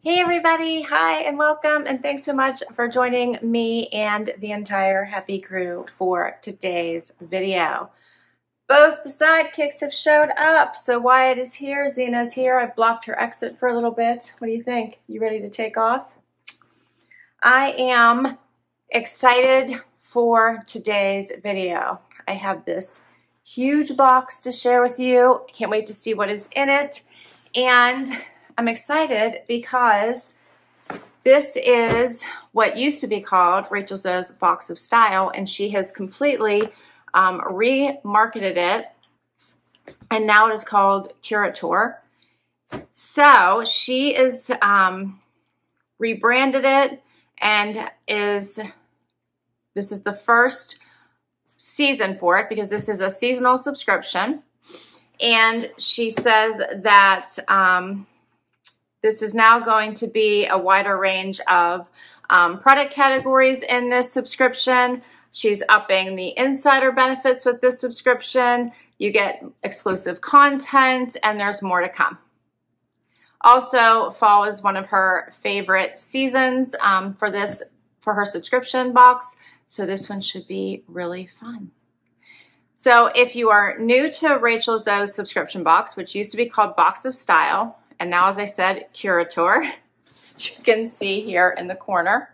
Hey everybody, hi and welcome, and thanks so much for joining me and the entire happy crew for today's video. Both the sidekicks have showed up, so Wyatt is here, Zena's here. I blocked her exit for a little bit. What do you think? You ready to take off? I am excited for today's video. I have this huge box to share with you. Can't wait to see what is in it, and I'm excited because this is what used to be called Rachel Zoe's Box of Style, and she has completely remarketed it, and now it is called Curateur. So she is rebranded it, and this is the first season for it because this is a seasonal subscription, and she says that this is now going to be a wider range of product categories in this subscription. She's upping the insider benefits with this subscription. You get exclusive content, and there's more to come. Also, fall is one of her favorite seasons for her subscription box, so this one should be really fun. So if you are new to Rachel Zoe's subscription box, which used to be called Box of Style, and now, as I said, Curateur, you can see here in the corner.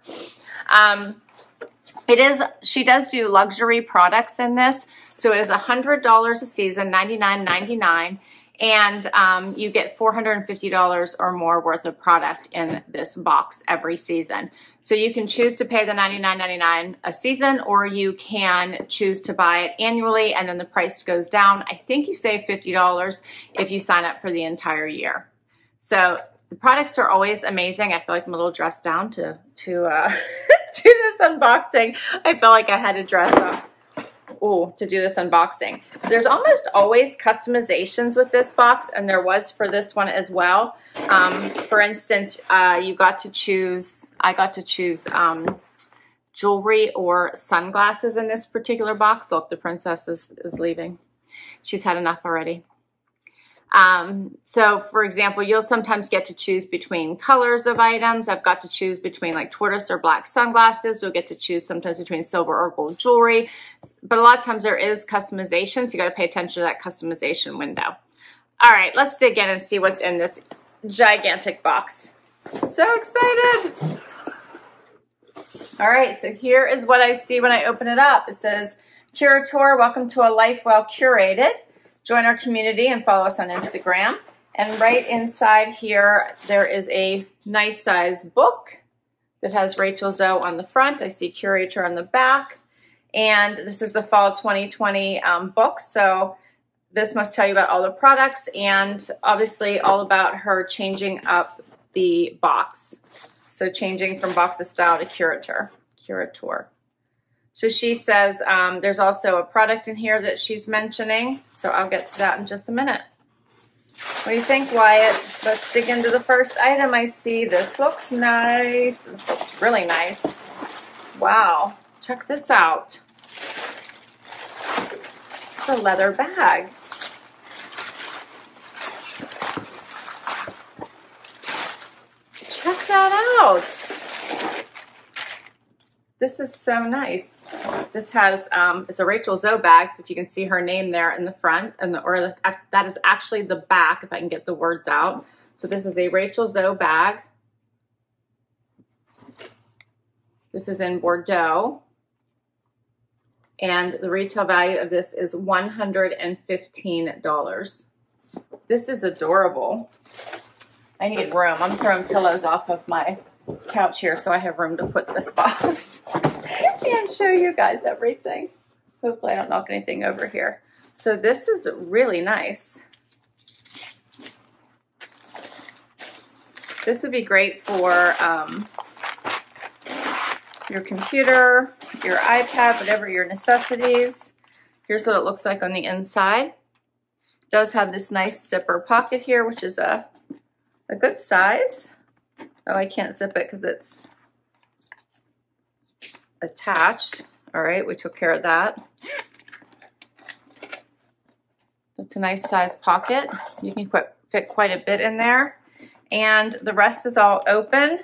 She does do luxury products in this. So it is $100 a season, $99.99, and you get $450 or more worth of product in this box every season. So you can choose to pay the $99.99 a season, or you can choose to buy it annually, and then the price goes down. I think you save $50 if you sign up for the entire year. So the products are always amazing. I feel like I'm a little dressed down to do this unboxing. I felt like I had to dress up to do this unboxing. There's almost always customizations with this box, and there was for this one as well. For instance, I got to choose jewelry or sunglasses in this particular box. Look, the princess is leaving. She's had enough already. So for example, you'll sometimes get to choose between colors of items. I've got to choose between like tortoise or black sunglasses. You'll get to choose sometimes between silver or gold jewelry, but a lot of times there is customization. So you got to pay attention to that customization window. All right, let's dig in and see what's in this gigantic box. So excited. All right, so here is what I see when I open it up. It says, Curateur, welcome to a life well curated. Join our community and follow us on Instagram. And right inside here, there is a nice size book that has Rachel Zoe on the front. I see Curateur on the back. And this is the fall 2020 book. So this must tell you about all the products and obviously all about her changing up the box. So changing from Box of Style to Curateur. So she says there's also a product in here that she's mentioning. So I'll get to that in just a minute. What do you think, Wyatt? Let's dig into the first item I see. This looks nice. This looks really nice. Wow. Check this out. It's a leather bag. Check that out. This is so nice. This has, it's a Rachel Zoe bag, so if you can see her name there in the front, that is actually the back, if I can get the words out. So this is a Rachel Zoe bag. This is in Bordeaux. And the retail value of this is $115. This is adorable. I need room. I'm throwing pillows off of my couch here so I have room to put this box and show you guys everything. Hopefully I don't knock anything over here. So this is really nice. This would be great for your computer, your iPad, whatever your necessities. Here's what it looks like on the inside. It does have this nice zipper pocket here, which is a good size. Oh, I can't zip it because it's attached. All right, we took care of that. That's a nice size pocket. You can fit quite a bit in there. And the rest is all open.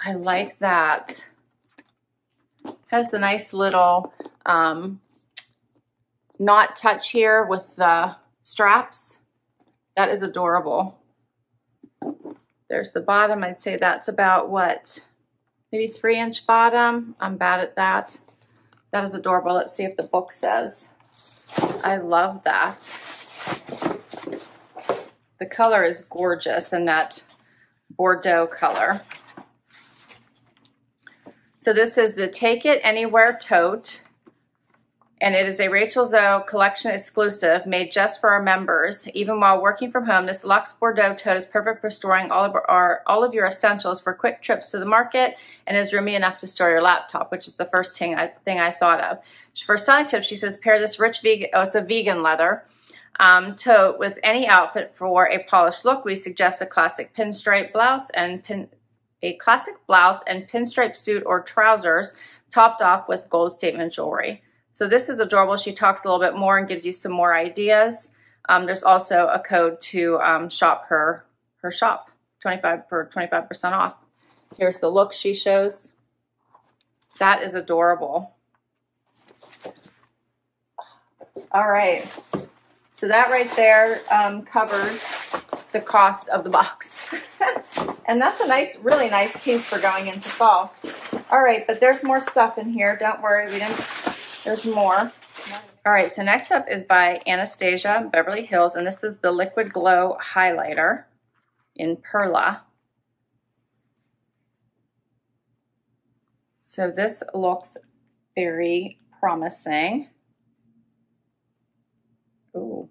I like that. Has the nice little knot touch here with the straps. That is adorable. There's the bottom. I'd say that's about what? Maybe 3-inch bottom. I'm bad at that. That is adorable. Let's see if the book says. I love that. The color is gorgeous in that Bordeaux color. So this is the Take It Anywhere tote, and it is a Rachel Zoe collection exclusive made just for our members. Even while working from home, this luxe Bordeaux tote is perfect for storing all of your essentials for quick trips to the market, and is roomy enough to store your laptop, which is the first thing I thought of. For styling tips, she says pair this rich vegan, it's a vegan leather tote with any outfit for a polished look. We suggest a classic pinstripe blouse and pinstripe suit or trousers topped off with gold statement jewelry. So this is adorable. She talks a little bit more and gives you some more ideas. There's also a code to shop her shop, 25% off. Here's the look she shows. That is adorable. All right. So that right there covers the cost of the box. And that's a nice, really nice piece for going into fall. All right, but there's more stuff in here. Don't worry, there's more. All right, so next up is by Anastasia, Beverly Hills, and this is the Liquid Glow Highlighter in Perla. So this looks very promising. Ooh,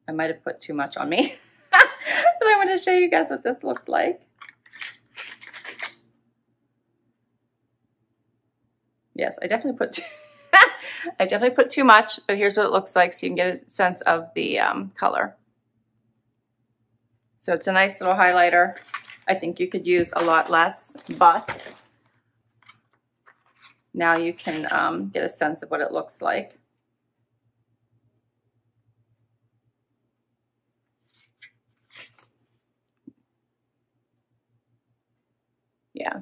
I might have put too much on me. But I want to show you guys what this looked like. Yes, I definitely put too much, but here's what it looks like so you can get a sense of the color. So it's a nice little highlighter. I think you could use a lot less, but now you can get a sense of what it looks like. Yeah,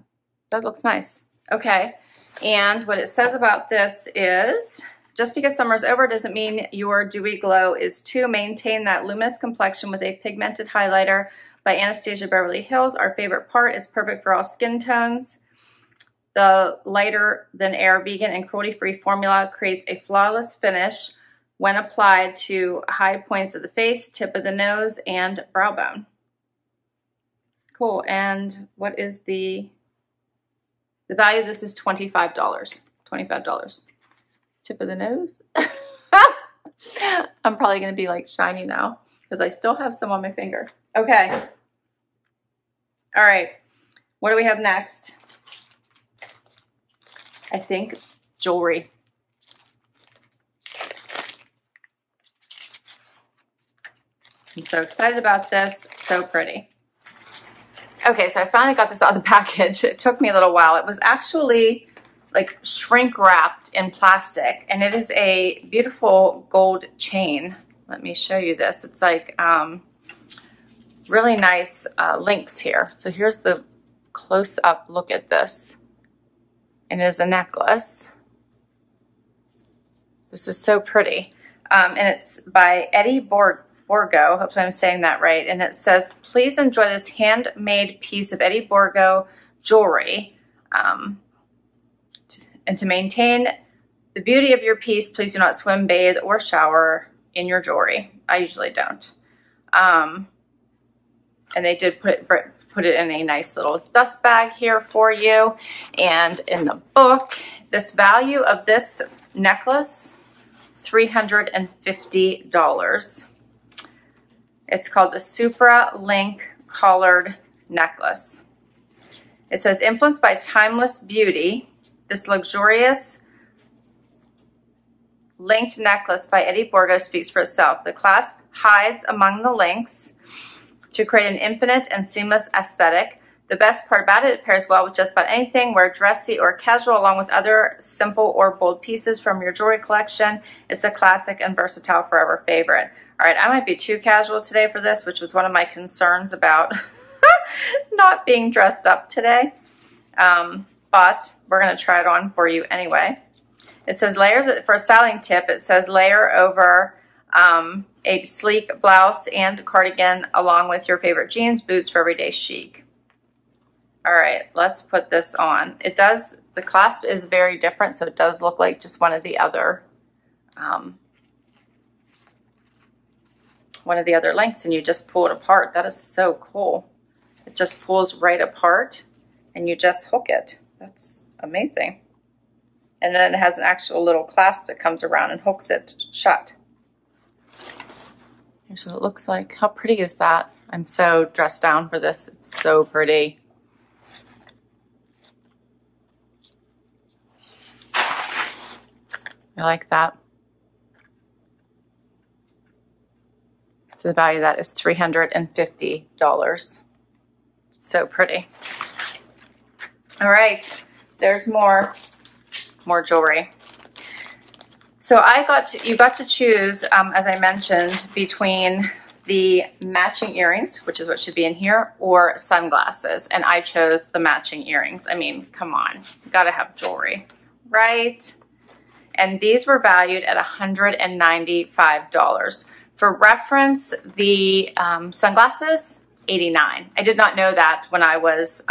that looks nice. Okay, and what it says about this is, just because summer's over doesn't mean your dewy glow is too. Maintain that luminous complexion with a pigmented highlighter by Anastasia, Beverly Hills. Our favorite part is perfect for all skin tones. The lighter than air vegan and cruelty-free formula creates a flawless finish when applied to high points of the face, tip of the nose, and brow bone. Cool. And what is the value of this is $25. $25. Tip of the nose. I'm probably going to be like shiny now because I still have some on my finger. Okay. All right. What do we have next? I think jewelry. I'm so excited about this. So pretty. Okay, so I finally got this out of the package. It took me a little while. It was actually like shrink wrapped in plastic, and it is a beautiful gold chain. Let me show you this. It's like really nice links here. So here's the close-up look at this. And it is a necklace. This is so pretty. And it's by Eddie Borgo, hopefully I'm saying that right, and it says, please enjoy this handmade piece of Eddie Borgo jewelry. And to maintain the beauty of your piece, please do not swim, bathe, or shower in your jewelry. I usually don't. And they did put it in a nice little dust bag here for you. And in the book, this value of this necklace, $350. It's called the Supra Link Collared Necklace. It says, influenced by timeless beauty, this luxurious linked necklace by Eddie Borgo speaks for itself. The clasp hides among the links to create an infinite and seamless aesthetic. The best part about it pairs well with just about anything. Wear dressy or casual along with other simple or bold pieces from your jewelry collection. It's a classic and versatile forever favorite. All right, I might be too casual today for this, which was one of my concerns about not being dressed up today. But we're going to try it on for you anyway. It says layer, for a styling tip, it says layer over a sleek blouse and cardigan along with your favorite jeans, boots for everyday chic. All right, let's put this on. It does, the clasp is very different, so it does look like just one of the other links, and you just pull it apart. That is so cool. It just pulls right apart and you just hook it. That's amazing. And then it has an actual little clasp that comes around and hooks it shut. Here's what it looks like. How pretty is that? I'm so dressed down for this. It's so pretty. I like that. So the value of that is $350. So pretty. All right, there's more jewelry. So you got to choose, as I mentioned, between the matching earrings, which is what should be in here, or sunglasses. And I chose the matching earrings. I mean, come on, you gotta have jewelry, right? And these were valued at $195. For reference, the sunglasses, $89. I did not know that when I was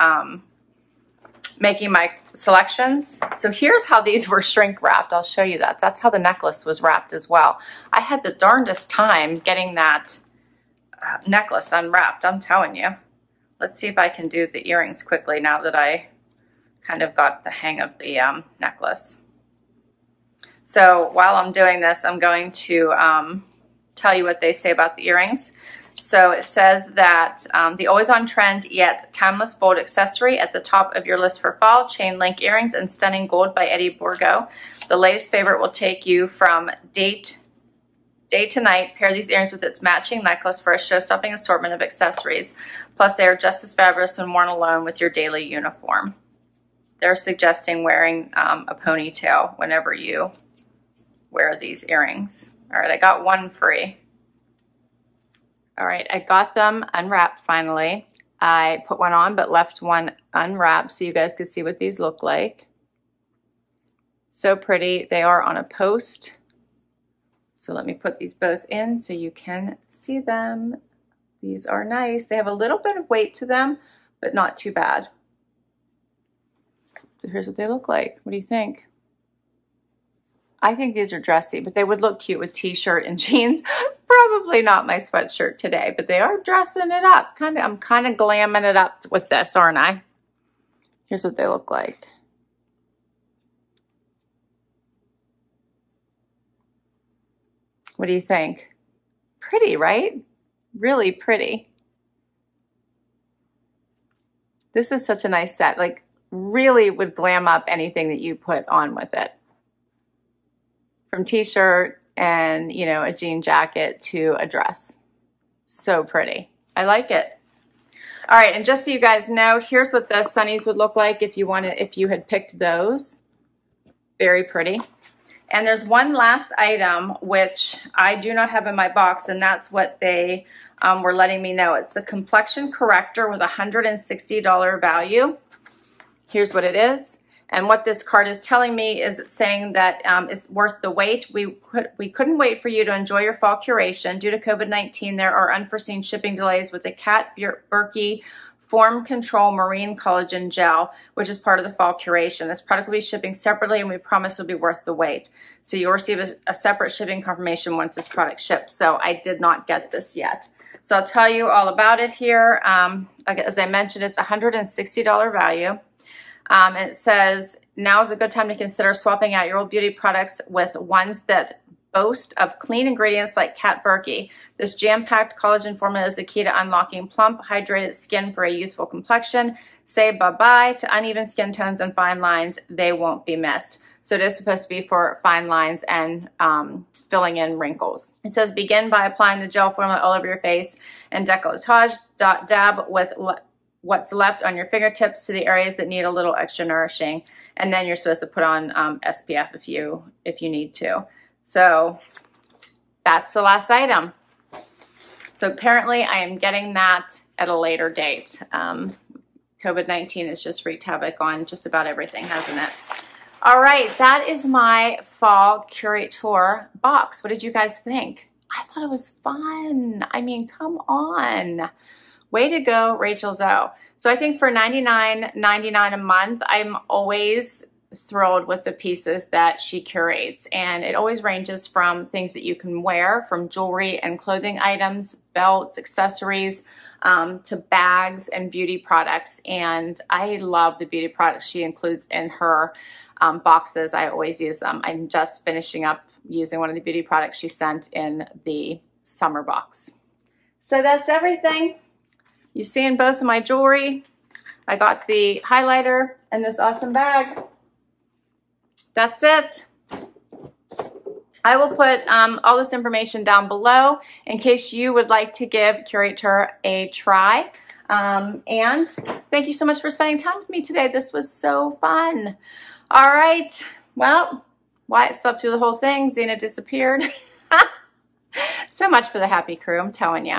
making my selections. So here's how these were shrink wrapped. I'll show you that. That's how the necklace was wrapped as well. I had the darndest time getting that necklace unwrapped, I'm telling you. Let's see if I can do the earrings quickly now that I kind of got the hang of the necklace. So while I'm doing this, I'm going to tell you what they say about the earrings. So it says that the always on trend yet timeless bold accessory at the top of your list for fall, chain link earrings and stunning gold by Eddie Bourgault. The latest favorite will take you from day to night. Pair these earrings with its matching necklace for a show-stopping assortment of accessories. Plus they are just as fabulous when worn alone with your daily uniform. They're suggesting wearing a ponytail whenever you wear these earrings. All right, I got one free. All right, I got them unwrapped finally. I put one on but left one unwrapped so you guys could see what these look like. So pretty. They are on a post. So let me put these both in so you can see them. These are nice. They have a little bit of weight to them, but not too bad. So here's what they look like. What do you think? I think these are dressy, but they would look cute with t-shirt and jeans. Probably not my sweatshirt today, but they are dressing it up. I'm kind of glamming it up with this, aren't I? Here's what they look like. What do you think? Pretty, right? Really pretty. This is such a nice set. Like, really would glam up anything that you put on with it. From t-shirt and, you know, a jean jacket to a dress. So pretty. I like it. All right, and just so you guys know, here's what the sunnies would look like if you had picked those. Very pretty. And there's one last item which I do not have in my box, and that's what they were letting me know. It's the Complexion Corrector with a $160 value. Here's what it is. And what this card is telling me is it's saying that it's worth the wait. We couldn't wait for you to enjoy your fall curation. Due to COVID-19, there are unforeseen shipping delays with the Cat Berkey Form Control Marine Collagen Gel, which is part of the fall curation. This product will be shipping separately, and we promise it'll be worth the wait. So you'll receive a separate shipping confirmation once this product ships. So I did not get this yet. So I'll tell you all about it here. As I mentioned, it's a $160 value. And it says, now is a good time to consider swapping out your old beauty products with ones that boast of clean ingredients like Cat Berkey. This jam-packed collagen formula is the key to unlocking plump, hydrated skin for a youthful complexion. Say bye-bye to uneven skin tones and fine lines. They won't be missed. So it is supposed to be for fine lines and filling in wrinkles. It says, begin by applying the gel formula all over your face and décolletage. Dab with what's left on your fingertips to the areas that need a little extra nourishing. And then you're supposed to put on SPF if you need to. So that's the last item. So apparently I am getting that at a later date. COVID-19 has just wreaked havoc on just about everything, hasn't it? All right, that is my fall Curateur box. What did you guys think? I thought it was fun. I mean, come on. Way to go, Rachel Zoe. So I think for $99.99 a month, I'm always thrilled with the pieces that she curates. And it always ranges from things that you can wear, from jewelry and clothing items, belts, accessories, to bags and beauty products. And I love the beauty products she includes in her boxes. I always use them. I'm just finishing up using one of the beauty products she sent in the summer box. So that's everything. You see in both of my jewelry, I got the highlighter and this awesome bag. That's it. I will put all this information down below in case you would like to give Curateur a try. And thank you so much for spending time with me today. This was so fun. All right. Well, Wyatt slept through the whole thing. Xena disappeared. So much for the happy crew, I'm telling you.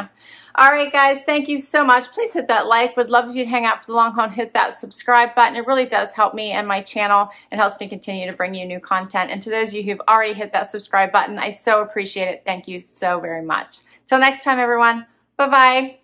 All right, guys, thank you so much. Please hit that like. Would love if you'd hang out for the long haul and hit that subscribe button. It really does help me and my channel and helps me continue to bring you new content. And to those of you who've already hit that subscribe button, I so appreciate it. Thank you so very much. Till next time, everyone. Bye-bye.